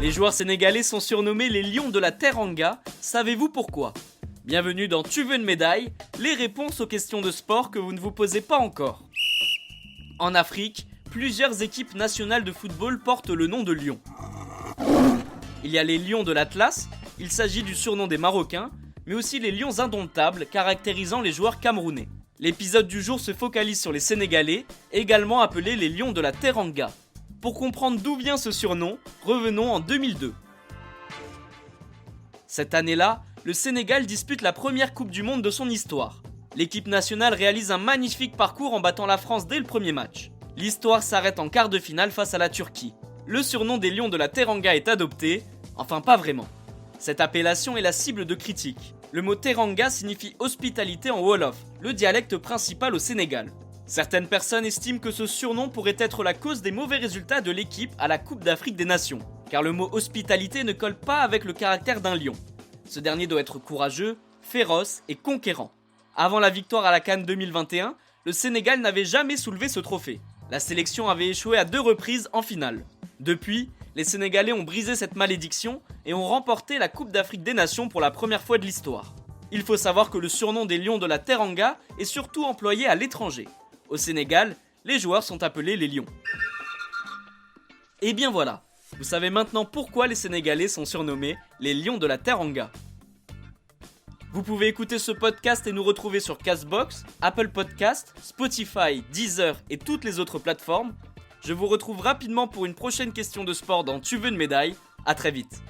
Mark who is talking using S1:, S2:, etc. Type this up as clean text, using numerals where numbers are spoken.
S1: Les joueurs sénégalais sont surnommés les Lions de la Teranga, savez-vous pourquoi ? Bienvenue dans Tu veux une médaille ? Les réponses aux questions de sport que vous ne vous posez pas encore. En Afrique, plusieurs équipes nationales de football portent le nom de Lions. Il y a les Lions de l'Atlas, il s'agit du surnom des Marocains, mais aussi les Lions indomptables caractérisant les joueurs camerounais. L'épisode du jour se focalise sur les Sénégalais, également appelés les Lions de la Teranga. Pour comprendre d'où vient ce surnom, revenons en 2002. Cette année-là, le Sénégal dispute la première Coupe du Monde de son histoire. L'équipe nationale réalise un magnifique parcours en battant la France dès le premier match. L'histoire s'arrête en quart de finale face à la Turquie. Le surnom des Lions de la Teranga est adopté, enfin pas vraiment. Cette appellation est la cible de critiques. Le mot Teranga signifie hospitalité en Wolof, le dialecte principal au Sénégal. Certaines personnes estiment que ce surnom pourrait être la cause des mauvais résultats de l'équipe à la Coupe d'Afrique des Nations, car le mot hospitalité ne colle pas avec le caractère d'un lion. Ce dernier doit être courageux, féroce et conquérant. Avant la victoire à la CAN 2021, le Sénégal n'avait jamais soulevé ce trophée. La sélection avait échoué à 2 reprises en finale. Depuis, les Sénégalais ont brisé cette malédiction et ont remporté la Coupe d'Afrique des Nations pour la première fois de l'histoire. Il faut savoir que le surnom des Lions de la Teranga est surtout employé à l'étranger. Au Sénégal, les joueurs sont appelés les Lions. Et bien voilà, vous savez maintenant pourquoi les Sénégalais sont surnommés les Lions de la Teranga. Vous pouvez écouter ce podcast et nous retrouver sur Castbox, Apple Podcast, Spotify, Deezer et toutes les autres plateformes. Je vous retrouve rapidement pour une prochaine question de sport dans Tu veux une médaille. À très vite.